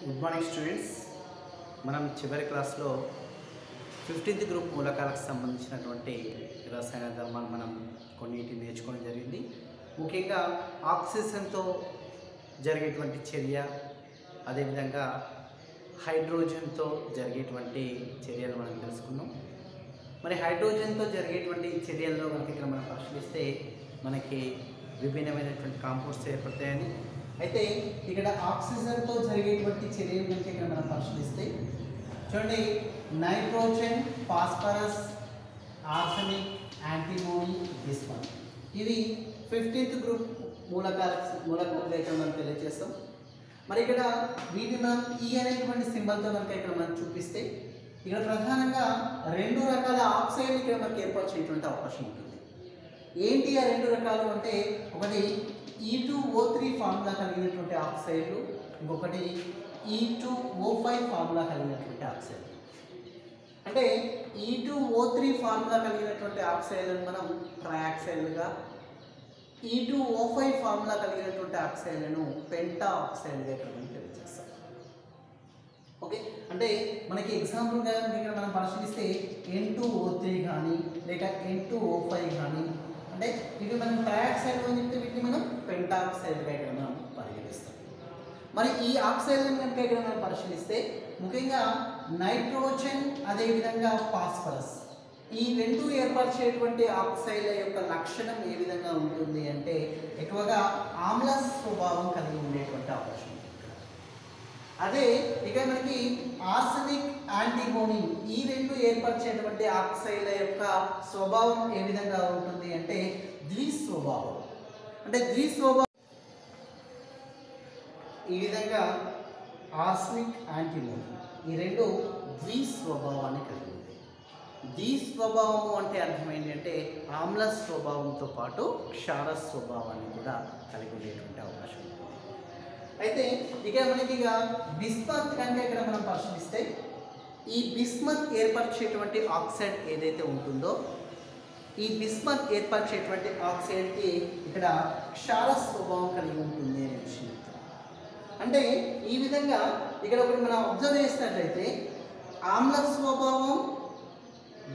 Good morning students. మనం చివరి క్లాస్లో 15th గ్రూప్ మూలకాలకు సంబంధించినటువంటి రసాయన ధర్మాలు మనం కొన్నిటిని నేర్చుకోవడం జరిగింది. ముఖ్యంగా ఆక్సిజన్తో జరిగేటువంటి చర్య, అదేవిధంగా హైడ్రోజన్తో జరిగేటువంటి చర్యలు మనం తెలుసుకున్నాం. మరి హైడ్రోజన్తో జరిగేటువంటి చర్యల్లో మనకి ఇక్కడ మనం పరిశీలిస్తే మనకి విభిన్నమైనటువంటి కాంపౌండ్స్ ఏర్పడతాయని, అయితే ఇక్కడ ఆక్సిజన్తో జరిగేటువంటి చర్యలు కనుక ఇక్కడ మనం పరిశీలిస్తే చూడండి, nitrogen, phosphorus, arsenic, antimony, bismuth, ఇవి 15th గ్రూప్ మూలకాలుగా ఇక్కడ మనం తెలియజేస్తాం. మరి ఇక్కడ వీటిని మనం ఈ అనేటువంటి సింబల్తో కనుక ఇక్కడ మనం చూపిస్తే ఇక్కడ ప్రధానంగా రెండు రకాల ఆక్సైడ్లు ఇక్కడ మనకి ఏర్పరిచేటువంటి అవకాశం ఉంటుంది. ఏంటి ఆ రెండు రకాలు అంటే, ఒకటి E2O3 ఫార్ములా కలిగినటువంటి ఆక్సైడ్లు, ఇంకొకటి E2O5 ఫార్ములా కలిగినటువంటి ఆక్సైడ్. అంటే E2O3 ఫార్ములా కలిగినటువంటి ఆక్సైడ్లను మనం ట్రయాక్సైడ్లుగా, E2O5 ఫార్ములా కలిగినటువంటి ఆక్సైడ్లను పెంటా ఆక్సైడ్గా ఇక్కడ మనం తెలియజేస్తాం. ఓకే, అంటే మనకి ఎగ్జాంపుల్గా ఇక్కడ మనం పరిశీలిస్తే N2O3 కానీ లేక N2O5 కానీ, అంటే ఇవి మనం ట్రయాక్సైడ్ అని చెప్తే వీటిని మనం పెంటాక్సైడ్గా ఇక్కడ మనం పరిగణిస్తాం. మరి ఈ ఆక్సైడ్లను కనుక ఇక్కడ మనం పరిశీలిస్తే ముఖ్యంగా నైట్రోజన్ అదేవిధంగా ఫాస్ఫరస్, ఈ రెండు ఏర్పరిచేటువంటి ఆక్సైడ్ల యొక్క లక్షణం ఏ విధంగా ఉంటుంది అంటే ఎక్కువగా ఆమ్ల స్వభావం కలిగి ఉండేటువంటి అవకాశం ఉంది. అదే ఇక మనకి ఆర్సెనిక్, యాంటీమోనీ, ఈ రెండు ఏర్పరిచేటువంటి ఆక్సైడ్ల యొక్క స్వభావం ఏ విధంగా ఉంటుంది అంటే ద్విస్వభావం. అంటే ద్విస్వభావం ఈ విధంగా ఆర్సెనిక్, యాంటీమోనీ ఈ రెండు ద్విస్వభావాన్ని కలిగి ఉంది. ద్విస్వభావము అంటే అర్థం ఏంటంటే ఆమ్ల స్వభావంతో పాటు క్షార స్వభావాన్ని కూడా కలిగి ఉండేటువంటి అవకాశం ఉంది. అయితే ఇక మనకి బిస్మత్ కనుక ఇక్కడ మనం పరిశీలిస్తే ఈ బిస్మత్ ఏర్పరిచేటువంటి ఆక్సైడ్ ఏదైతే ఉంటుందో ఈ బిస్మత్ ఏర్పరిచేటువంటి ఆక్సైడ్కి ఇక్కడ క్షార స్వభావం కలిగి ఉంటుంది అనే విషయం. అంటే ఈ విధంగా ఇక్కడ ఒకటి మనం అబ్జర్వ్ చేసినట్లయితే ఆమ్ల స్వభావం,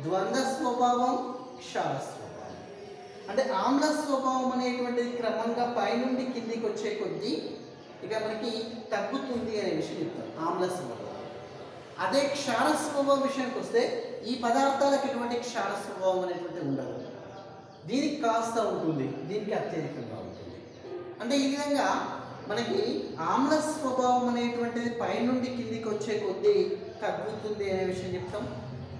ద్వంద్వ స్వభావం, క్షార స్వభావం. అంటే ఆమ్ల స్వభావం అనేటువంటిది క్రమంగా పైనుండి కిందికి వచ్చే కొద్దీ ఇక మనకి తగ్గుతుంది అనే విషయం చెప్తాం, ఆమ్ల స్వభావం. అదే క్షార స్వభావం విషయానికి వస్తే ఈ పదార్థాలకు ఎటువంటి క్షార స్వభావం అనేటువంటి ఉండదు, దీనికి కాస్త ఉంటుంది, దీనికి అత్యధికంగా ఉంటుంది. అంటే ఈ విధంగా మనకి ఆమ్ల స్వభావం అనేటువంటిది పైనుండి కిందికి వచ్చే కొద్దీ తగ్గుతుంది అనే విషయం చెప్తాం.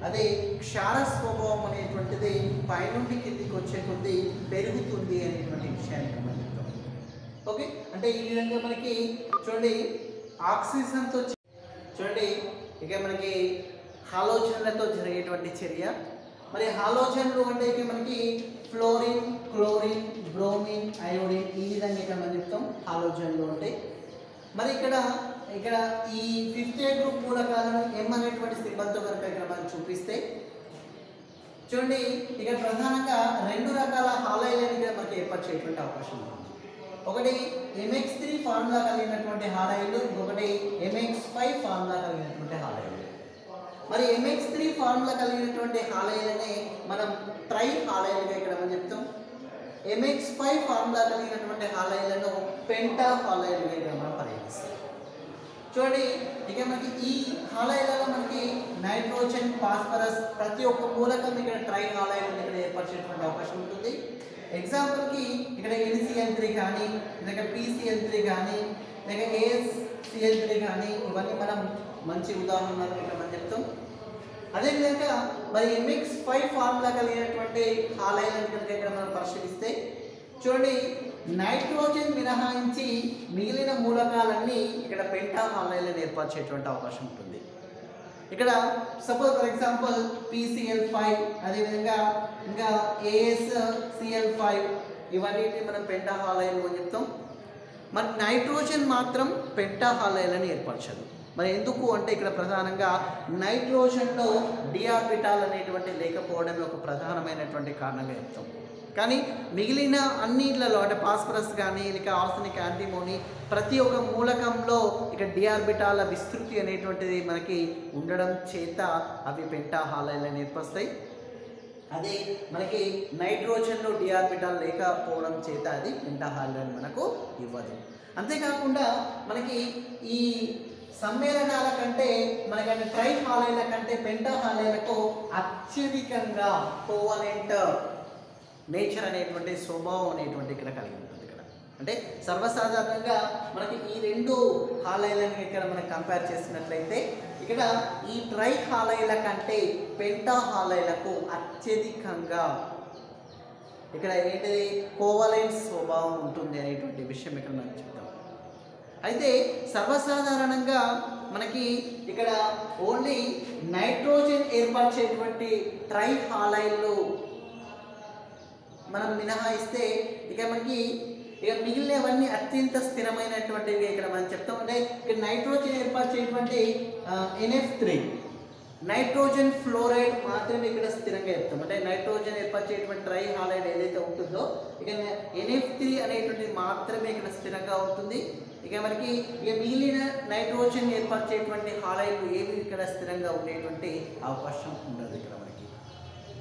అదే క్షార స్వభావం అనేటువంటిది పైనుండి కిందికి వచ్చే కొద్దీ పెరుగుతుంది అనేటువంటి విషయాన్ని మనం చెప్తాం. ఓకే, అంటే ఈ విధంగా మనకి చూడండి ఆక్సిజన్తో చూడండి ఇక మనకి హాలోజన్లతో జరిగేటువంటి చర్య. మరి హాలోజన్లు అంటే ఇక మనకి ఫ్లోరిన్, క్లోరిన్, బ్రోమిన్, అయోడిన్, ఈ విధంగా ఇక మనం చెప్తాం హాలోజన్లు ఉంటాయి. మరి ఇక్కడ ఈ 5th గ్రూప్ మూలకాలను M అనేటువంటి సింబల్తో కనుక ఇక్కడ మనం చూపిస్తే చూడండి ఇక ప్రధానంగా రెండు రకాల హాలైలను ఇక్కడ మనకి ఏర్పరిచేటువంటి అవకాశం ఉంది. ఒకటి MX3 ఫార్ములా కలిగినటువంటి హాలైలు, ఇంకొకటి MX5 ఫార్ములా కలిగినటువంటి హాలైలు. మరి MX3 ఫార్ములా కలిగినటువంటి హాలైలనే మనం ట్రై హాలైలుగా ఇక్కడ మనం చెప్తాం. MX5 ఫార్ములా కలిగినటువంటి హాలైలను పెంటా హాలైలుగా ఇక్కడ మనం పరిగణిస్తాం. చూడండి ఇక మనకి ఈ హాలైలలో మనకి నైట్రోజన్, ఫాస్ఫరస్ ప్రతి ఒక్క మూలకం ఇక్కడ ట్రై హాలైలను ఇక్కడ ఏర్పరిచేటువంటి అవకాశం ఉంటుంది. ఎగ్జాంపుల్కి ఇక్కడ NCl3 కానీ లేక PCl3 కానీ లేక AsCl3 కానీ ఇవన్నీ మనం మంచి ఉదాహరణలు ఇక్కడ మనం చెప్తాం. అదేవిధంగా మరి MX5 ఫార్ములా కలిగినటువంటి హాలైలను కనుక ఇక్కడ మనం పరిశీలిస్తే చూడండి నైట్రోజన్ మినహాయించి మిగిలిన మూలకాలన్నీ ఇక్కడ పెంటా హాలైలను ఏర్పరిచేటువంటి అవకాశం ఉంటుంది. ఇక్కడ సపోజ్ ఫర్ ఎగ్జాంపుల్ PCl5, అదేవిధంగా ఇంకా AsCl5 ఇవన్నీ మనం పెంటా హాలైలు అని చెప్తాం. మరి నైట్రోజన్ మాత్రం పెంటా హాలైలను ఏర్పరచదు. మరి ఎందుకు అంటే ఇక్కడ ప్రధానంగా నైట్రోజన్లో డి ఆర్బిటాల్ అనేటువంటి లేకపోవడమే ఒక ప్రధానమైనటువంటి కారణంగా చెప్తాం. కానీ మిగిలిన అన్నిట్లలో అంటే ఫాస్ఫరస్ కానీ లేక ఆర్సెనిక్, యాంటిమోనీ ప్రతి ఒక్క మూలకంలో ఇక డిఆర్బిటాల విస్తృతి అనేటువంటిది మనకి ఉండడం చేత అవి పెంటా హాలైడ్లను ఏర్పరుస్తాయి. అదే మనకి నైట్రోజన్లో డిఆర్బిటాల్ లేకపోవడం చేత అది పెంటా హాలైడ్ మనకు ఇవ్వదు. అంతేకాకుండా మనకి ఈ సమ్మేళనాల కంటే మనకి ట్రై హాలైడ్ల కంటే పెంటా హాలైడ్లకు అత్యధికంగా కోవలెంట్ నేచర్ అనేటువంటి స్వభావం అనేటువంటి ఇక్కడ కలిగి ఉంటుంది. ఇక్కడ అంటే సర్వసాధారణంగా మనకి ఈ రెండు హాలైడ్లను ఇక్కడ మనం కంపేర్ చేసినట్లయితే ఇక్కడ ఈ ట్రై హాలైడ్ల కంటే పెంటా హాలైడ్లకు అత్యధికంగా ఇక్కడ ఏంటిది కోవలెంట్ స్వభావం ఉంటుంది అనేటువంటి విషయం ఇక్కడ మనం చెప్తాం. అయితే సర్వసాధారణంగా మనకి ఇక్కడ ఓన్లీ నైట్రోజన్ ఏర్పరిచేటువంటి ట్రై హాలైడ్లు మనం మినహాయిస్తే ఇక మనకి ఇక మిగిలినవన్నీ అత్యంత స్థిరమైనటువంటివి ఇక్కడ మనం చెప్తాం. అంటే ఇక్కడ నైట్రోజన్ ఏర్పరిచేటువంటి NF3 నైట్రోజన్ ఫ్లోరైడ్ మాత్రమే ఇక్కడ స్థిరంగా చెప్తాం. అంటే నైట్రోజన్ ఏర్పరిచేటువంటి ట్రై హాలైడ్ ఏదైతే ఉంటుందో ఇక NF3 అనేటువంటిది మాత్రమే ఇక్కడ స్థిరంగా ఉంటుంది. ఇక మనకి ఇక మిగిలిన నైట్రోజన్ ఏర్పరిచేటువంటి హాలైడ్లు ఏవి ఇక్కడ స్థిరంగా ఉండేటువంటి అవకాశం ఉండదు ఇక్కడ మనకి.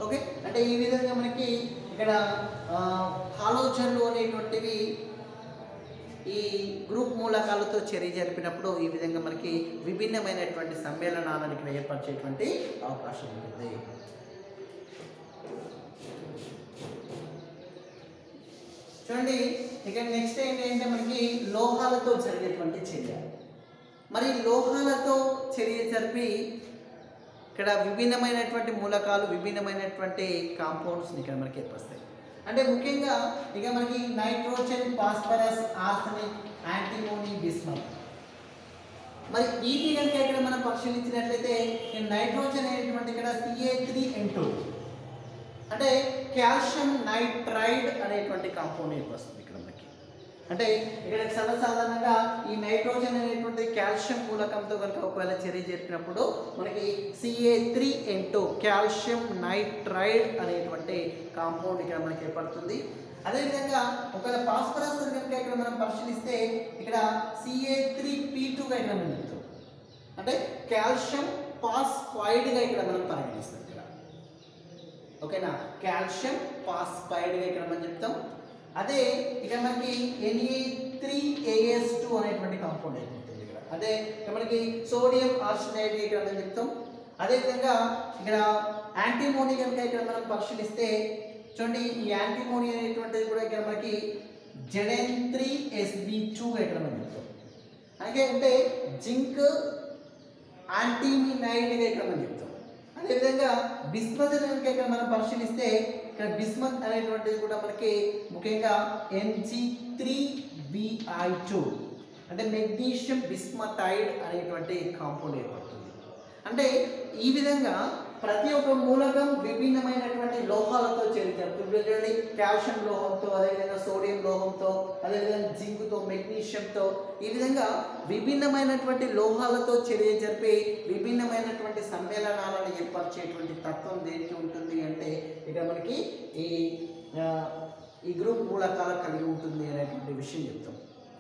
ఓకే, అంటే ఈ విధంగా మనకి ఇక్కడ హాలోజన్లు అనేటువంటివి ఈ గ్రూప్ మూలకాలతో చర్య జరిపినప్పుడు ఈ విధంగా మనకి విభిన్నమైనటువంటి సమ్మేళనాలను ఇక్కడ ఏర్పరిచేటువంటి అవకాశం ఉంటుంది. చూడండి, ఇక నెక్స్ట్ ఏంటంటే మనకి లోహాలతో జరిగేటువంటి చర్య. మరి లోహాలతో చర్య జరిపి ఇక్కడ విభిన్నమైనటువంటి మూలకాలు, విభిన్నమైనటువంటి కాంపౌండ్స్ని ఇక్కడ మనకి ఏర్పరుస్తాయి. అంటే ముఖ్యంగా ఇక మనకి nitrogen, phosphorus, arsenic, antimony, bismuth. మరి వీటి కనుక ఇక్కడ మనం పరిశీలించినట్లయితే నైట్రోజన్ అనేటువంటి ఇక్కడ Ca3N2 అంటే కాల్షియం నైట్రైడ్ అనేటువంటి కాంపౌండ్ ఏర్పరుస్తుంది ఇక్కడ మనకి. అంటే ఇక్కడ సర్వసాధారణంగా ఈ నైట్రోజన్ అనేటువంటి కాల్షియం మూలకంతో కనుక ఒకవేళ చర్య జరిపినప్పుడు మనకి Ca3N2 కాల్షియం నైట్రైడ్ అనేటువంటి కాంపౌండ్ ఇక్కడ మనకి ఏర్పడుతుంది. అదేవిధంగా ఒకవేళ ఫాస్ఫరస్ కనుక ఇక్కడ మనం పరిశీలిస్తే ఇక్కడ Ca3P2గా ఇక్కడ మనం చెప్తాం. అంటే కాల్షియం ఫాస్ఫైడ్గా ఇక్కడ మనం పరిగణిస్తాం. ఓకేనా, కాల్షియం ఫాస్ఫైడ్గా ఇక్కడ మనం చెప్తాం. అదే ఇక మనకి Na3As2 అనేటువంటి కాంపౌండ్ అయిపోతుంది ఇక్కడ. అదే మనకి సోడియం ఆర్సెనైడ్ ఇక్కడ మనం చెప్తాం. అదేవిధంగా ఇక్కడ యాంటీమోనీ కనుక ఇక్కడ మనం పరిశీలిస్తే చూడండి, ఈ యాంటీమోనీ అనేటువంటిది కూడా ఇక్కడ మనకి Zn3Sb2గా ఇక్కడ మనం చెప్తాం. అలాగే అంటే జింక్ యాంటీమినైడ్గా ఇక్కడ మనం చెప్తాం. అదేవిధంగా బిస్మత్ కనుక ఇక్కడ మనం పరిశీలిస్తే ఇక్కడ బిస్మత్ అనేటువంటిది కూడా మనకి ముఖ్యంగా Mg3Bi2 అంటే మెగ్నీషియం బిస్మథైడ్ అనేటువంటి కాంపౌండ్ ఏర్పడుతుంది. అంటే ఈ విధంగా ప్రతి ఒక్క మూలకం విభిన్నమైనటువంటి లోహాలతో చేరుతుంది. కాల్షియం లోహంతో, అదేవిధంగా సోడియం లోహంతో, అదేవిధంగా జింకుతో, మెగ్నీషియంతో ఈ విధంగా విభిన్నమైనటువంటి లోహాలతో చర్య జరిపి విభిన్నమైనటువంటి సమ్మేళనాలను ఏర్పరిచేటువంటి తత్వం దేనికి ఉంటుంది అంటే ఇక్కడ మనకి ఈ గ్రూప్ మూలకాలు కలిగి ఉంటుంది అనేటువంటి విషయం చెప్తాం.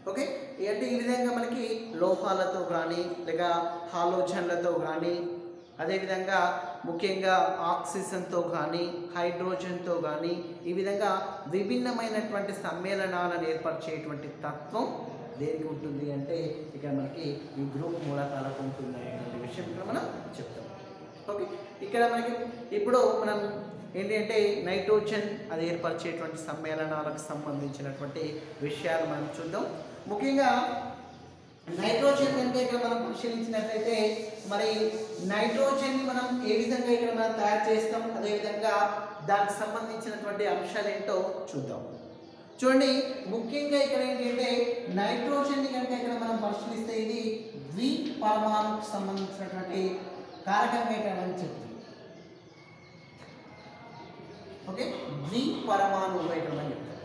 ఓకే, అంటే ఈ విధంగా మనకి లోహాలతో కానీ లేక హాలోజన్లతో కానీ అదేవిధంగా ముఖ్యంగా ఆక్సిజన్తో కానీ హైడ్రోజన్తో కానీ ఈ విధంగా విభిన్నమైనటువంటి సమ్మేళనాలను ఏర్పరిచేటువంటి తత్వం దేనికి ఉంటుంది అంటే ఇక్కడ మనకి ఈ గ్రూప్ మూలకాలకు ఉంటుంది అనేటువంటి విషయం ఇక్కడ మనం చెప్తాం. ఓకే, ఇక్కడ మనకి ఇప్పుడు మనం ఏంటి అంటే నైట్రోజన్ అది ఏర్పరిచేటువంటి సమ్మేళనాలకు సంబంధించినటువంటి విషయాలు మనం చూద్దాం. ముఖ్యంగా నైట్రోజన్ అంటే ఇక్కడ మనం పరిశీలించినట్లయితే మరి నైట్రోజన్ని మనం ఏ విధంగా ఇక్కడ మనం తయారు చేస్తాం, అదేవిధంగా దానికి సంబంధించినటువంటి అంశాలు ఏంటో చూద్దాం. చూడండి, ముఖ్యంగా ఇక్కడ ఏంటంటే నైట్రోజన్ని కనుక ఇక్కడ మనం పరిశీలిస్తే ఇది ద్విపరమాణుకు సంబంధించినటువంటి కారకంగా ఇక్కడ మనం చెప్తుంది. ఓకే, ద్విపరమాణువుగా ఇక్కడ మనం చెప్తాం.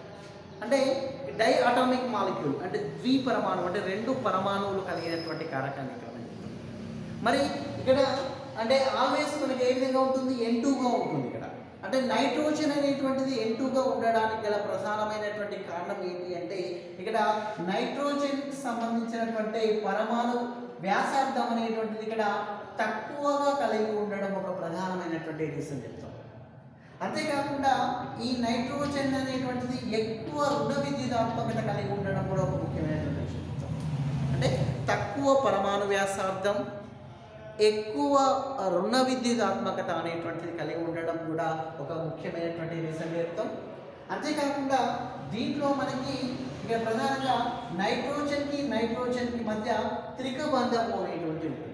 అంటే డై అటామిక్ మాలిక్యూల్ అంటే ద్విపరమాణువు అంటే రెండు పరమాణువులు కలిగినటువంటి కారకాన్ని ఇక్కడ మనం చెప్తాం. మరి ఇక్కడ అంటే ఆల్వేస్ మనకి ఏ విధంగా ఉంటుంది, N2గా ఉంటుంది ఇక్కడ. అంటే నైట్రోజన్ అనేటువంటిది N2గా ఉండడానికి గల ప్రధానమైనటువంటి కారణం ఏంటి అంటే ఇక్కడ నైట్రోజన్కి సంబంధించినటువంటి పరమాణు వ్యాసార్థం అనేటువంటిది ఇక్కడ తక్కువగా కలిగి ఉండడం ఒక ప్రధానమైనటువంటి రీజన్ చెప్తాం. అంతేకాకుండా ఈ నైట్రోజన్ అనేటువంటిది ఎక్కువ రుణ విద్యుదాత్మకత కలిగి ఉండడం కూడా ఒక ముఖ్యమైనటువంటి విషయం చెప్తాం. అంటే తక్కువ పరమాణు వ్యాసార్థం, ఎక్కువ రుణ విద్యుదాత్మకత అనేటువంటిది కలిగి ఉండడం కూడా ఒక ముఖ్యమైనటువంటి రీజన్ చెప్తాం. అంతేకాకుండా దీంట్లో మనకి ఇక ప్రధానంగా నైట్రోజన్కి మధ్య త్రికబంధము అనేటువంటి ఉంటుంది.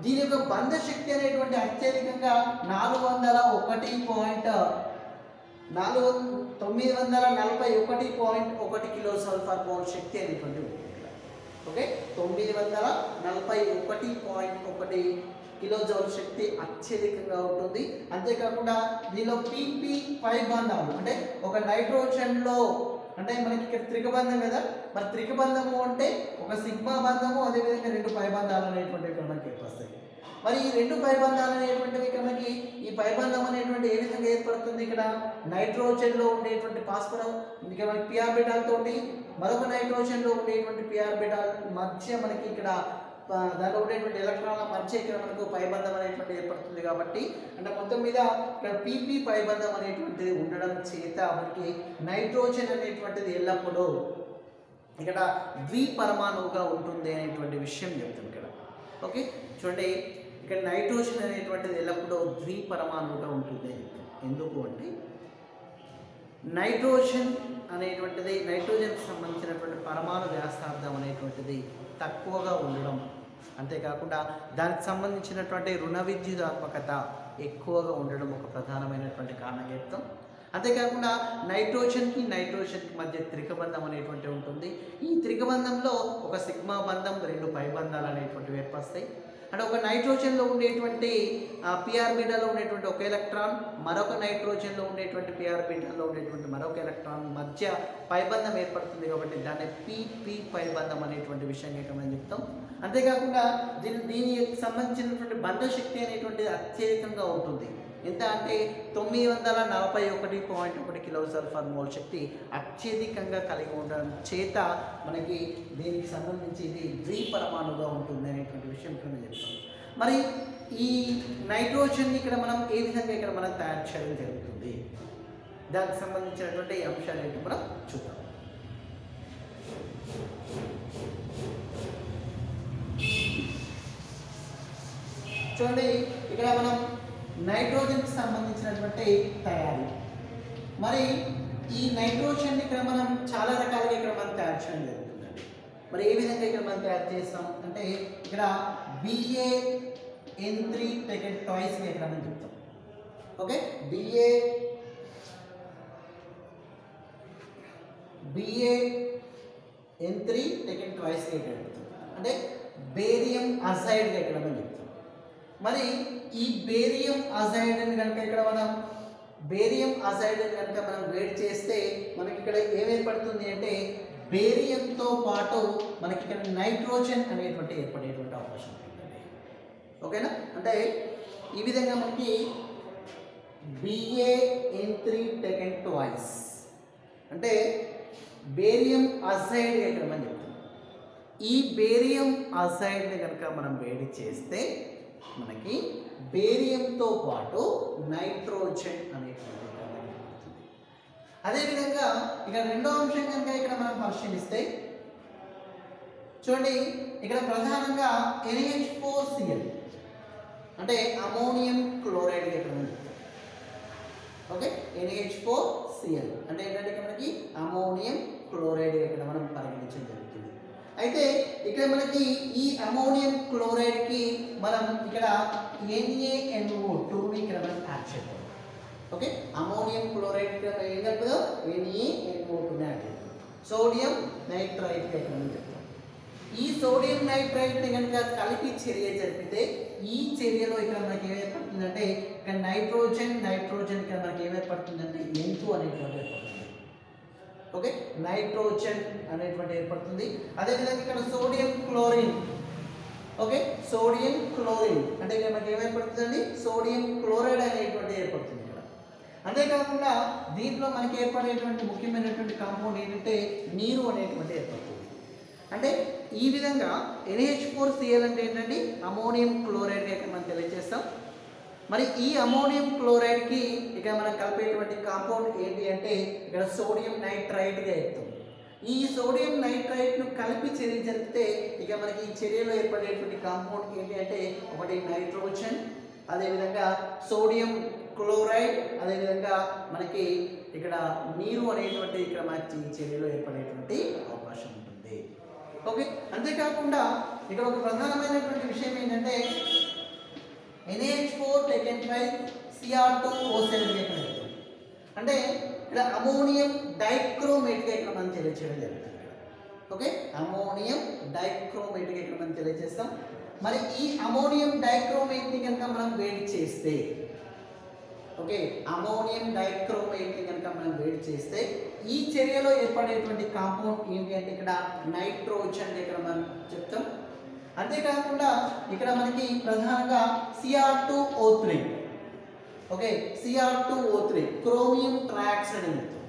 దీని యొక్క బంధ శక్తి అనేటువంటి అత్యధికంగా 941.1 కిలో సల్ఫర్ మోల్ శక్తి అనేటువంటి ఉంటుంది. ఓకే, 941.1 కిలో జౌల్ శక్తి అత్యధికంగా ఉంటుంది. అంతేకాకుండా దీనిలో PP5 బంధాలు అంటే ఒక నైట్రోజన్లో అంటే మనకి ఇక్కడ త్రికబంధం కదా, మరి త్రికబంధము అంటే ఒక సిగ్మా బంధము, అదేవిధంగా 2 పై బంధాలు అనేటువంటివి ఇక్కడ మనకి వస్తాయి. మరి ఈ 2 పై బంధాలు అనేటువంటివి ఇక్కడ మనకి ఈ పై బంధం అనేటువంటి ఏ విధంగా ఏర్పడుతుంది, ఇక్కడ నైట్రోజన్లో ఉండేటువంటి ఫాస్ఫరస్ ఇక్కడ మనకి p ఆర్బిటాల్ తోటి మరొక నైట్రోజన్లో ఉండేటువంటి p ఆర్బిటాల్ మధ్య మనకి ఇక్కడ దానిలో ఉండేటువంటి ఎలక్ట్రాన్ల మధ్య ఇక్కడ మనకు పైబంధం అనేటువంటి ఏర్పడుతుంది. కాబట్టి అంటే మొత్తం మీద ఇక్కడ PP పైబంధం అనేటువంటిది ఉండడం చేత మనకి నైట్రోజన్ అనేటువంటిది ఎల్లప్పుడూ ఇక్కడ ద్విపరమాణువుగా ఉంటుంది అనేటువంటి విషయం చెప్తాం ఇక్కడ. ఓకే, చూడండి ఇక్కడ నైట్రోజన్ అనేటువంటిది ఎల్లప్పుడూ ద్విపరమాణువుగా ఉంటుంది అని చెప్తాం. ఎందుకు అంటే నైట్రోజన్కి సంబంధించినటువంటి పరమాణు వ్యాసార్థం అనేటువంటిది తక్కువగా ఉండడం, అంతేకాకుండా దానికి సంబంధించినటువంటి రుణ విద్యుదాత్మకత ఎక్కువగా ఉండడం ఒక ప్రధానమైనటువంటి కారణం చెప్తాం. అంతేకాకుండా నైట్రోజన్కి మధ్య త్రికబంధం అనేటువంటి ఉంటుంది. ఈ త్రికబంధంలో ఒక సిగ్మా బంధం, 2 పై బంధాలు అనేటువంటివి ఏర్పడతాయి. అంటే ఒక నైట్రోజన్లో ఉండేటువంటి p ఆర్బిటాల్లో ఉండేటువంటి ఒక ఎలక్ట్రాన్ మరొక నైట్రోజన్లో ఉండేటువంటి p ఆర్బిటాల్లో ఉండేటువంటి మరొక ఎలక్ట్రాన్ మధ్య పైబంధం ఏర్పడుతుంది. కాబట్టి దాన్ని PP పైబంధం అనేటువంటి విషయం ఇక్కడ మనం చెప్తాం. అంతేకాకుండా దీనికి సంబంధించినటువంటి బంధ శక్తి అనేటువంటిది అత్యధికంగా ఉంటుంది. ఎంత అంటే 941.1 కిలో సల్ఫర్ మోల్ శక్తి అత్యధికంగా కలిగి ఉండడం చేత మనకి దీనికి సంబంధించి ఇది ద్విపరమాణువుగా ఉంటుంది అనేటువంటి విషయం ఇక్కడ నేను చెప్తాను. మరి ఈ నైట్రోజన్ ఇక్కడ మనం ఏ విధంగా ఇక్కడ మనం తయారు చేయడం జరుగుతుంది, దానికి సంబంధించినటువంటి అంశాలు ఏంటి మనం చూద్దాం. చూడండి ఇక్కడ మనం నైట్రోజన్కి సంబంధించినటువంటి తయారీ. మరి ఈ నైట్రోజన్ ఇక్కడ మనం చాలా రకాలుగా ఇక్కడ మనం తయారు చేయడం జరుగుతుందండి. మరి ఏ విధంగా ఇక్కడ మనం తయారు చేస్తాం అంటే ఇక్కడ BaN3 టేకెన్ ట్వైస్ ఇక్కడ మనం చెప్తాం. ఓకే, BaN3 టేకెన్ ట్వైస్ ఇక్కడ చెప్తాం. అంటే బేరియం అజైడ్ ఇక్కడ మనం చెప్తాం. మరి ఈ బేరియం అజైడ్ని కనుక మనం వేడి చేస్తే మనకి ఇక్కడ ఏమేర్పడుతుంది అంటే బేరియంతో పాటు మనకి ఇక్కడ నైట్రోజన్ అనేటువంటి ఏర్పడేటువంటి అవకాశం ఉంటుందండి. ఓకేనా, అంటే ఈ విధంగా మనకి BaN3 టేకెన్ ట్వైస్ అంటే బేరియం అజైడ్ ఇక్కడ మనం చెప్తాం. ఈ బేరియం అజైడ్ని కనుక మనం వేడి చేస్తే మనకి బేరియంతో పాటు నైట్రోజన్ అనేటువంటి ఉంటుంది. అదేవిధంగా ఇక రెండో అంశం కనుక ఇక్కడ మనం పరిశీలిస్తే చూడండి ఇక్కడ ప్రధానంగా NH4Cl అంటే అమోనియం క్లోరైడ్ ఇక్కడ మనం చెప్తాం. ఓకే, NH4Cl అంటే ఏంటంటే ఇక్కడ మనకి అమోనియం క్లోరైడ్ ఇక్కడ మనం పరిగణించడం జరుగుతుంది. అయితే ఇక్కడ మనకి ఈ అమోనియం క్లోరైడ్కి మనం ఇక్కడ NaNO2ని ఇక్కడ మనం యాడ్ చేద్దాం. ఓకే, అమోనియం క్లోరైడ్ ఇక్కడ ఏం చెప్తాం, NaNO2ని యాడ్ చేద్దాం. సోడియం నైట్రైట్ ఇక్కడ మనం చెప్తాం. ఈ సోడియం నైట్రైట్ని కనుక కలిపి చర్య జరిపితే ఈ చర్యలో ఇక్కడ మనకి ఏమేర్పడుతుందంటే ఇక్కడ నైట్రోజన్ ఇక్కడ మనకి ఏమేర్పడుతుందంటే N2 అనేటువంటి ఏర్పడుతుంది. ఓకే, నైట్రోజన్ అనేటువంటి ఏర్పడుతుంది. అదేవిధంగా ఇక్కడ sodium chlorine okay, sodium chloride అంటే ఇక్కడ మనకి ఏమైపడుతుందండి, సోడియం క్లోరైడ్ అనేటువంటి ఏర్పడుతుంది ఇక్కడ. అంతేకాకుండా దీంట్లో మనకి ఏర్పడేటువంటి ముఖ్యమైనటువంటి కాంపౌండ్ ఏంటంటే నీరు అనేటువంటి ఏర్పడుతుంది. అంటే ఈ విధంగా NH4Cl అంటే ఏంటండి, అమోనియం క్లోరైడ్ ఇక్కడ మనం తెలియజేస్తాం. మరి ఈ అమోనియం క్లోరైడ్కి ఇక మనం కలిపేటువంటి కాంపౌండ్ ఏంటి అంటే ఇక్కడ సోడియం నైట్రైట్గా చెప్తాం. ఈ సోడియం నైట్రైట్ను కలిపి చర్య జరిపితే ఇక మనకి ఈ చర్యలో ఏర్పడేటువంటి కాంపౌండ్ ఏంటి అంటే ఒకటి నైట్రోజన్, అదేవిధంగా సోడియం క్లోరైడ్, అదేవిధంగా మనకి ఇక్కడ నీరు అనేటువంటి ఇక్కడ మనకి ఈ చర్యలో ఏర్పడేటువంటి అవకాశం ఉంటుంది. ఓకే, అంతేకాకుండా ఇక్కడ ఒక ప్రధానమైనటువంటి విషయం ఏంటంటే NH4 taken by Cr2O7 అంటే ఇక్కడ అమోనియం డైక్రోమేట్గా ఇక్కడ మనం తెలియచేయడం జరుగుతుంది. ఓకే, అమోనియం డైక్రోమేట్గా ఇక్కడ మనం తెలియజేస్తాం. మరి ఈ అమోనియం డైక్రోమేట్ని కనుక మనం వేడి చేస్తే, ఓకే, అమోనియం డైక్రోమేట్ని కనుక మనం వేడి చేస్తే ఈ చర్యలో ఏర్పడేటువంటి కాంపౌండ్ ఏంటి అంటే ఇక్కడ నైట్రోజన్ ఇక్కడ మనం చెప్తాం. అంతేకాకుండా ఇక్కడ మనకి ప్రధానంగా Cr2O3, okay, Cr2O3 chromium trioxide అని చెప్తాం.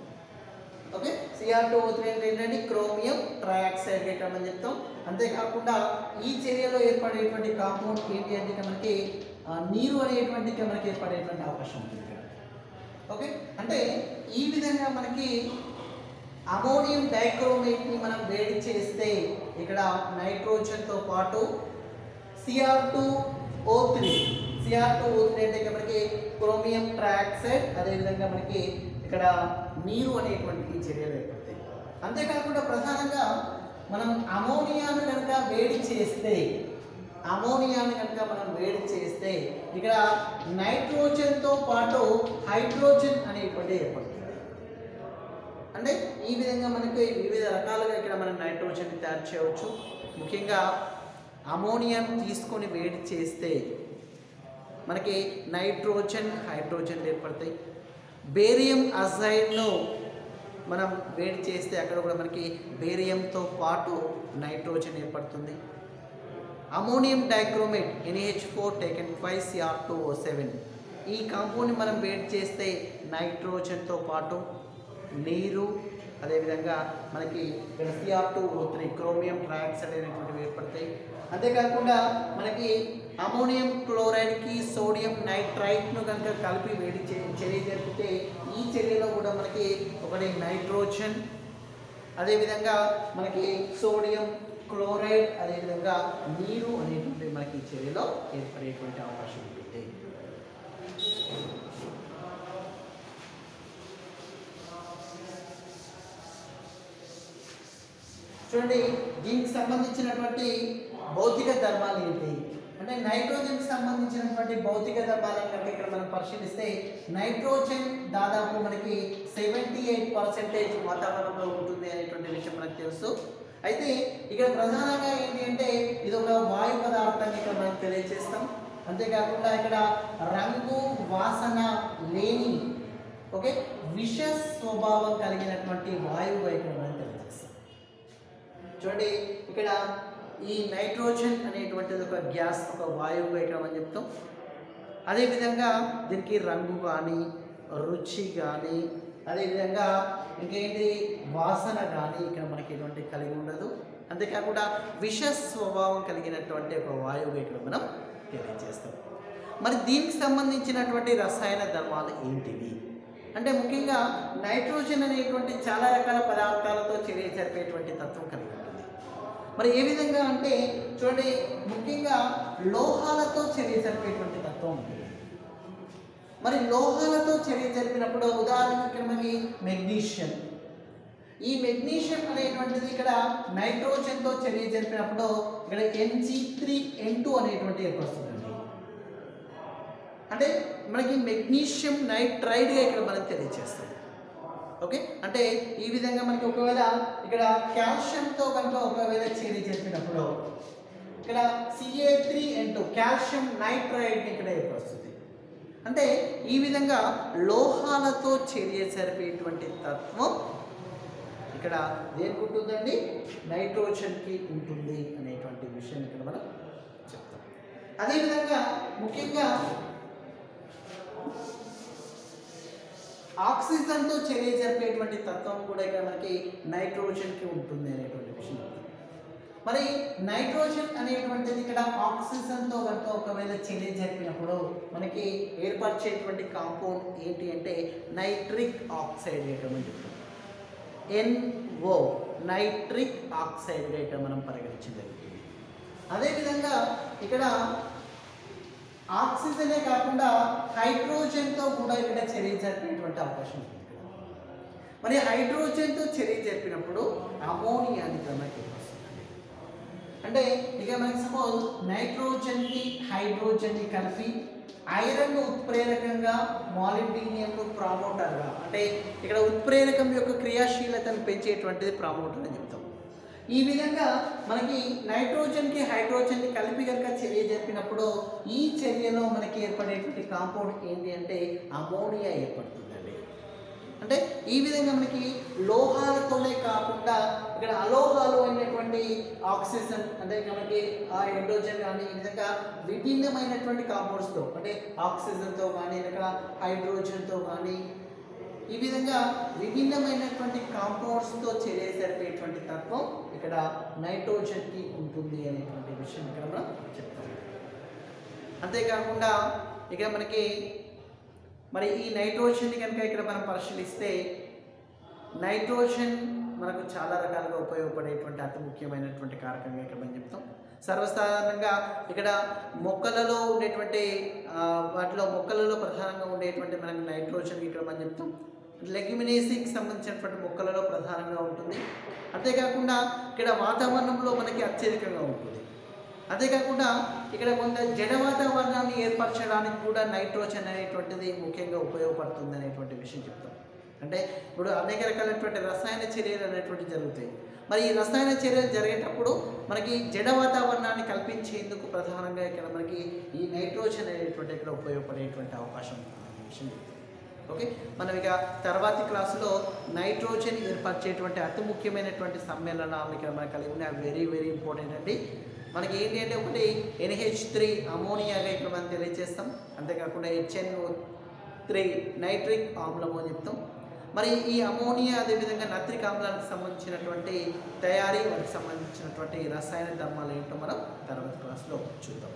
ఓకే, Cr2O3 అంటే ఏంటంటే క్రోమియం ట్రైఆక్సైడ్ ఇక్కడ మనం చెప్తాం. అంతేకాకుండా ఈ చర్యలో ఏర్పడేటువంటి కాంపౌండ్ ఏంటి అంటే మనకి నీరు అనేటువంటి మనకి ఏర్పడేటువంటి అవకాశం ఉంటుంది ఇక్కడ. ఓకే, అంటే ఈ విధంగా మనకి అమోనియం డైక్రోమేట్ని మనం వేడి చేస్తే ఇక్కడ నైట్రోజన్తో పాటు Cr2O3 అంటే ఇక్కడ మనకి క్రోమియం ట్రైఆక్సైడ్, అదేవిధంగా మనకి ఇక్కడ నీరు అనేటువంటి ఈ చర్యలు ఏర్పడతాయి. అంతేకాకుండా ప్రధానంగా మనం అమోనియాను కనుక వేడి చేస్తే ఇక్కడ నైట్రోజన్తో పాటు హైడ్రోజన్ అనేటువంటి ఏర్పడుతుంది. అంటే ఈ విధంగా మనకి వివిధ రకాలుగా ఇక్కడ మనం నైట్రోజన్ తయారు చేయవచ్చు. ముఖ్యంగా అమోనియాను తీసుకొని వేడి చేస్తే మనకి నైట్రోజన్ హైడ్రోజన్ ఏర్పడతాయి. బేరియం అజైడ్ను మనం వేడి చేస్తే అక్కడ కూడా మనకి బేరియంతో పాటు నైట్రోజన్ ఏర్పడుతుంది. Ammonium dichromate NH4 taken by Cr2O7 ఈ కాంపౌండ్ని మనం వేడి చేస్తే నైట్రోజన్తో పాటు నీరు, అదేవిధంగా మనకి ఇక్కడ Cr2O3 క్రోమియం ట్రైఆక్సైడ్ అనేటువంటివి ఏర్పడతాయి. అంతేకాకుండా మనకి అమోనియం క్లోరైడ్కి సోడియం నైట్రైట్ను కనుక కలిపి వేడి చర్య జరిపితే ఈ చర్యలో కూడా మనకి ఒకటి నైట్రోజన్, అదేవిధంగా మనకి సోడియం క్లోరైడ్, అదేవిధంగా నీరు అనేటువంటి మనకి ఈ చర్యలో ఏర్పడేటువంటి అవకాశం ఉంటుంది. చూడండి, దీనికి సంబంధించినటువంటి భౌతిక ధర్మాలు ఏంటి అంటే నైట్రోజన్కి సంబంధించినటువంటి భౌతిక ధర్మాలను కనుక ఇక్కడ మనం పరిశీలిస్తే నైట్రోజన్ దాదాపు మనకి 78% వాతావరణంలో ఉంటుంది అనేటువంటి విషయం మనకు తెలుసు. అయితే ఇక్కడ ప్రధానంగా ఏంటి అంటే ఇది ఒక వాయు పదార్థాన్ని ఇక్కడ మనం తెలియజేస్తాం. అంతేకాకుండా ఇక్కడ రంగు వాసన లేని ఓకే విష స్వభావం కలిగినటువంటి వాయువుగా ఇక్కడ మనం తెలియజేస్తాం. చూడండి, ఇక్కడ ఈ నైట్రోజన్ అనేటువంటిది ఒక గ్యాస్, ఒక వాయువుగా ఇక్కడ మనం చెప్తాం. అదేవిధంగా దీనికి రంగు కానీ రుచి కానీ అదేవిధంగా ఇంకేంటి వాసన కానీ ఇక్కడ మనకి ఎటువంటి కలిగి ఉండదు. అంతేకాకుండా విష స్వభావం కలిగినటువంటి ఒక వాయువుగా ఇక్కడ మనం తెలియజేస్తాం. మరి దీనికి సంబంధించినటువంటి రసాయన ధర్మాలు ఏంటివి అంటే ముఖ్యంగా నైట్రోజన్ అనేటువంటి చాలా రకాల పదార్థాలతో చర్య జరిపేటువంటి తత్వం కలిగి ఉంటుంది. మరి ఏ విధంగా అంటే చూడండి, ముఖ్యంగా లోహాలతో చర్య జరిపేటువంటి తత్వం ఉంటుంది. మరి లోహాలతో చర్య జరిపినప్పుడు ఉదాహరణకి ఇక్కడ మనకి మెగ్నీషియం, ఈ మెగ్నీషియం అనేటువంటిది ఇక్కడ నైట్రోజన్తో చర్య జరిపినప్పుడు ఇక్కడ Mg3N2 అనేటువంటి ఏర్పడుతుందండి. అంటే మనకి మెగ్నీషియం నైట్రైడ్గా ఇక్కడ మనం తెలియజేస్తాం. ఓకే, అంటే ఈ విధంగా మనకి ఒకవేళ ఇక్కడ కాల్షియంతో కనుక ఒకవేళ చర్య జరిపినప్పుడు ఇక్కడ Ca3N2 కాల్షియం నైట్రైడ్ని ఇక్కడ ఏర్పడుతుంది. అంటే ఈ విధంగా లోహాలతో చర్య జరిపేటువంటి తత్వం ఇక్కడ దేనికి ఉంటుందండి, నైట్రోజన్కి ఉంటుంది అనేటువంటి విషయం ఇక్కడ మనం చెప్తాం. అదేవిధంగా ముఖ్యంగా ఆక్సిజన్తో చర్య జరిపేటువంటి తత్వం కూడా ఇక్కడ మనకి నైట్రోజన్కి ఉంటుంది అనేటువంటి విషయం. మరి నైట్రోజన్ అనేటువంటిది ఇక్కడ ఆక్సిజన్తో కనుక ఒకవేళ చర్య జరిపినప్పుడు మనకి ఏర్పరిచేటువంటి కాంపౌండ్ ఏంటి అంటే నైట్రిక్ ఆక్సైడ్ ఇక్కడ మనం చెప్తాం. NO నైట్రిక్ ఆక్సైడ్గా ఇక్కడ మనం పరిగణించలేదు. అదేవిధంగా ఇక్కడ ఆక్సిజనే కాకుండా హైడ్రోజన్తో కూడా ఇక్కడ చర్య జరిపేటువంటి అవకాశం ఉంది. మరి హైడ్రోజన్తో చర్య జరిపినప్పుడు అమోనియాని మనకి వస్తుంది. అంటే ఇక మనకి సపోజ్ నైట్రోజన్ని హైడ్రోజన్ని కలిపి ఐరన్ ఉత్ప్రేరకంగా మాలిబ్డినియంను ప్రామోటర్గా, అంటే ఇక్కడ ఉత్ప్రేరకం యొక్క క్రియాశీలతను పెంచేటువంటిది ప్రామోటర్ అని చెప్తాం. ఈ విధంగా మనకి నైట్రోజన్కి హైడ్రోజన్ని కలిపి కనుక చర్య జరిపినప్పుడు ఈ చర్యలో మనకి ఏర్పడేటువంటి కాంపౌండ్ ఏంటి అంటే అమోనియా ఏర్పడుతుందండి. అంటే ఈ విధంగా మనకి లోహాలతోనే కాకుండా ఇక్కడ అలోహాలు అయినటువంటి ఆక్సిజన్, అంటే మనకి ఆ హైడ్రోజన్ కానీ ఈ విధంగా విభిన్నమైనటువంటి కాంపౌండ్స్తో, అంటే ఆక్సిజన్తో కానీ లేక హైడ్రోజన్తో కానీ ఈ విధంగా విభిన్నమైనటువంటి కాంపౌండ్స్తో చర్య జరిపేటువంటి తత్వం ఇక్కడ నైట్రోజన్కి ఉంటుంది అనేటువంటి విషయం ఇక్కడ మనం చెప్తాం. అంతేకాకుండా ఇక మనకి మరి ఈ నైట్రోజన్ని కనుక ఇక్కడ మనం పరిశీలిస్తే నైట్రోజన్ మనకు చాలా రకాలుగా ఉపయోగపడేటువంటి అతి ముఖ్యమైనటువంటి కారకంగా ఇక్కడ మనం చెప్తాం. సర్వసాధారణంగా ఇక్కడ మొక్కలలో ఉండేటువంటి వాటిలో మొక్కలలో ప్రధానంగా ఉండేటువంటి మనకి నైట్రోజన్ ఇక్కడ మనం చెప్తాం. లెగ్యుమినేసికి సంబంధించినటువంటి మొక్కలలో ప్రధానంగా ఉంటుంది. అంతేకాకుండా ఇక్కడ వాతావరణంలో మనకి అత్యధికంగా ఉంటుంది. అంతేకాకుండా ఇక్కడ కొంత జడ వాతావరణాన్ని ఏర్పరచడానికి కూడా నైట్రోజన్ అనేటువంటిది ముఖ్యంగా ఉపయోగపడుతుంది అనేటువంటి విషయం చెప్తాం. అంటే ఇప్పుడు అనేక రకాలైనటువంటి రసాయన చర్యలు అనేటువంటి జరుగుతాయి. మరి ఈ రసాయన చర్యలు జరిగేటప్పుడు మనకి జడ వాతావరణాన్ని కల్పించేందుకు ప్రధానంగా ఇక్కడ మనకి ఈ నైట్రోజన్ అనేటువంటి ఇక్కడ ఉపయోగపడేటువంటి అవకాశం ఉంది విషయం చెప్తాం. ఓకే, మనం ఇక తర్వాతి క్లాసులో నైట్రోజన్ ఏర్పరిచేటువంటి అతి ముఖ్యమైనటువంటి సమ్మేళనాలు ఇక్కడ మనకు కలిగి ఉన్నాయి. వెరీ వెరీ ఇంపార్టెంట్ అండి. మనకి ఏంటి అంటే ఒకటి NH3 అమోనియాగా ఇక్కడ మనం తెలియజేస్తాం. అంతేకాకుండా HNO3 నైట్రిక్ ఆమ్లము అని చెప్తాం. మరి ఈ అమోనియా అదేవిధంగా నత్రిక్ ఆమ్లానికి సంబంధించినటువంటి తయారీ, వాటికి సంబంధించినటువంటి రసాయన ధర్మాలు ఏంటో మనం తర్వాత క్లాస్లో చూద్దాం.